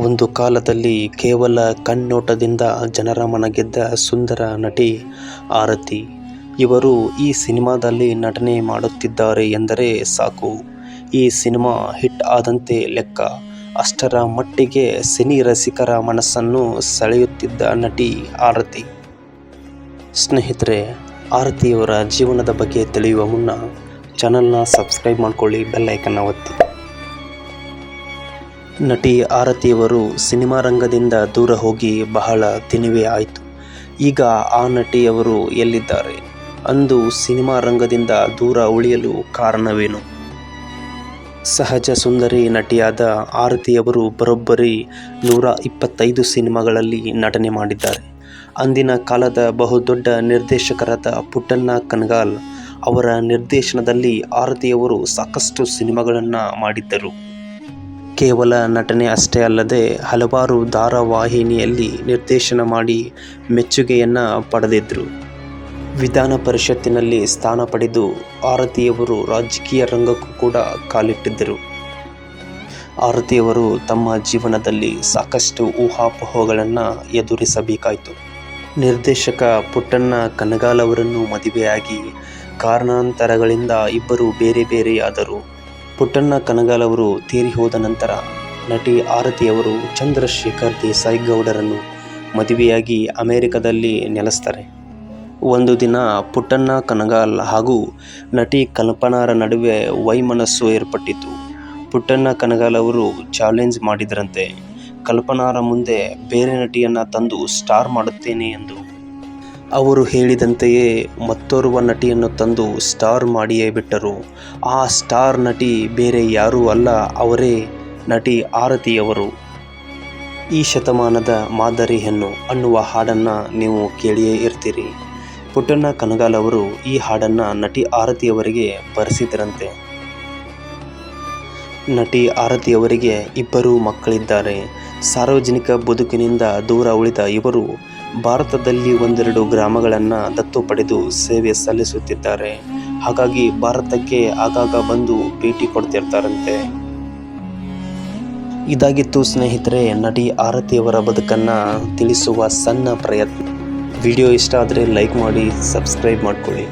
ಒಂದು ಕಾಲದಲ್ಲಿ ಕೇವಲ ಕಣ್ಣೋಟದಿಂದ ಜನರ ಮನ ಗೆದ್ದ ಸುಂದರ ನಟಿ ಆರತಿ. ಇವರು ಈ ಸಿನಿಮಾದಲ್ಲಿ ನಟನೆ ಮಾಡುತ್ತಿದ್ದಾರೆ ಎಂದರೆ ಸಾಕು, ಈ ಸಿನಿಮಾ ಹಿಟ್ ಆದಂತೆ ಲೆಕ್ಕ. ಅಷ್ಟರ ಮಟ್ಟಿಗೆ ಸಿನಿ ರಸಿಕರ ಮನಸ್ಸನ್ನು ಸೆಳೆಯುತ್ತಿದ್ದ ನಟಿ ಆರತಿ. ಸ್ನೇಹಿತರೆ, ಆರತಿಯವರ ಜೀವನದ ಬಗ್ಗೆ ತಿಳಿಯುವ ಮುನ್ನ ಚಾನಲ್ನ ಸಬ್ಸ್ಕ್ರೈಬ್ ಮಾಡಿಕೊಳ್ಳಿ, ಬೆಲ್ ಐಕನ್ನ ಒತ್ತಿ. ನಟಿ ಆರತಿಯವರು ಸಿನಿಮಾ ರಂಗದಿಂದ ದೂರ ಹೋಗಿ ಬಹಳ ದಿನವೇ ಆಯಿತು. ಈಗ ಆ ನಟಿಯವರು ಎಲ್ಲಿದ್ದಾರೆ? ಅಂದು ಸಿನಿಮಾ ರಂಗದಿಂದ ದೂರ ಉಳಿಯಲು ಕಾರಣವೇನು? ಸಹಜ ಸುಂದರಿ ನಟಿಯಾದ ಆರತಿಯವರು ಬರೋಬ್ಬರಿ 125 ಸಿನಿಮಾಗಳಲ್ಲಿ ನಟನೆ ಮಾಡಿದ್ದಾರೆ. ಅಂದಿನ ಕಾಲದ ಬಹುದೊಡ್ಡ ನಿರ್ದೇಶಕರಾದ ಪುಟ್ಟಣ್ಣ ಕಣಗಾಲ್ ಅವರ ನಿರ್ದೇಶನದಲ್ಲಿ ಆರತಿಯವರು ಸಾಕಷ್ಟು ಸಿನಿಮಾಗಳನ್ನು ಮಾಡಿದ್ದರು. ಕೇವಲ ನಟನೆ ಅಷ್ಟೇ ಅಲ್ಲದೆ ಹಲವಾರು ಧಾರಾವಾಹಿನಿಯಲ್ಲಿ ನಿರ್ದೇಶನ ಮಾಡಿ ಮೆಚ್ಚುಗೆಯನ್ನು ಪಡೆದಿದ್ದರು. ವಿಧಾನ ಪರಿಷತ್ತಿನಲ್ಲಿ ಸ್ಥಾನ ಪಡೆದು ಆರತಿಯವರು ರಾಜಕೀಯ ರಂಗಕ್ಕೂ ಕೂಡ ಕಾಲಿಟ್ಟಿದ್ದರು. ಆರತಿಯವರು ತಮ್ಮ ಜೀವನದಲ್ಲಿ ಸಾಕಷ್ಟು ಊಹಾಪೋಹಗಳನ್ನು ಎದುರಿಸಬೇಕಾಯಿತು. ನಿರ್ದೇಶಕ ಪುಟ್ಟಣ್ಣ ಕಣಗಾಲ್ ಅವರನ್ನು ಮದುವೆಯಾಗಿ ಕಾರಣಾಂತರಗಳಿಂದ ಇಬ್ಬರು ಬೇರೆ ಬೇರೆಯಾದರು. ಪುಟ್ಟಣ್ಣ ಕಣಗಾಲ್ ಅವರು ತೀರಿ ಹೋದ ನಂತರ ನಟಿ ಆರತಿಯವರು ಚಂದ್ರಶೇಖರ್ ದೇಸಾಯಿ ಗೌಡರನ್ನು ಮದುವೆಯಾಗಿ ಅಮೆರಿಕದಲ್ಲಿ ನೆಲೆಸ್ತಾರೆ. ಒಂದು ದಿನ ಪುಟ್ಟಣ್ಣ ಕಣಗಾಲ್ ಹಾಗೂ ನಟಿ ಕಲ್ಪನಾರ ನಡುವೆ ವೈಮನಸ್ಸು ಏರ್ಪಟ್ಟಿತು. ಪುಟ್ಟಣ್ಣ ಕಣಗಾಲ್ ಅವರು ಚಾಲೆಂಜ್ ಮಾಡಿದರಂತೆ, ಕಲ್ಪನಾರ ಮುಂದೆ ಬೇರೆ ನಟಿಯನ್ನು ತಂದು ಸ್ಟಾರ್ ಮಾಡುತ್ತೇನೆ ಎಂದು. ಅವರು ಹೇಳಿದಂತೆಯೇ ಮತ್ತೋರ್ವ ನಟಿಯನ್ನು ತಂದು ಸ್ಟಾರ್ ಮಾಡಿಯೇ ಬಿಟ್ಟರು. ಆ ಸ್ಟಾರ್ ನಟಿ ಬೇರೆ ಯಾರೂ ಅಲ್ಲ, ಅವರೇ ನಟಿ ಆರತಿಯವರು. ಈ ಶತಮಾನದ ಮಾದರಿ ಹೆಣ್ಣು ಅನ್ನುವ ಹಾಡನ್ನು ನೀವು ಕೇಳಿಯೇ ಇರ್ತೀರಿ. ಪುಟ್ಟಣ್ಣ ಕಣಗಾಲ್ ಅವರು ಈ ಹಾಡನ್ನು ನಟಿ ಆರತಿಯವರಿಗೆ ಬರೆಸಿದರಂತೆ. ನಟಿ ಆರತಿಯವರಿಗೆ ಇಬ್ಬರು ಮಕ್ಕಳಿದ್ದಾರೆ. ಸಾರ್ವಜನಿಕ ಬದುಕಿನಿಂದ ದೂರ ಉಳಿದ ಇವರು ಭಾರತದಲ್ಲಿ ಒಂದೆರಡು ಗ್ರಾಮಗಳನ್ನು ದತ್ತು ಪಡೆದು ಸೇವೆ ಸಲ್ಲಿಸುತ್ತಿದ್ದಾರೆ. ಹಾಗಾಗಿ ಭಾರತಕ್ಕೆ ಆಗಾಗ ಬಂದು ಭೇಟಿ ಕೊಡ್ತಿರ್ತಾರಂತೆ. ಇದಾಗಿತ್ತು ಸ್ನೇಹಿತರೆ ನಟಿ ಆರತಿಯವರ ಬದುಕನ್ನು ತಿಳಿಸುವ ಸಣ್ಣ ಪ್ರಯತ್ನ. ವಿಡಿಯೋ ಇಷ್ಟ ಆದರೆ ಲೈಕ್ ಮಾಡಿ, ಸಬ್ಸ್ಕ್ರೈಬ್ ಮಾಡ್ಕೊಳ್ಳಿ.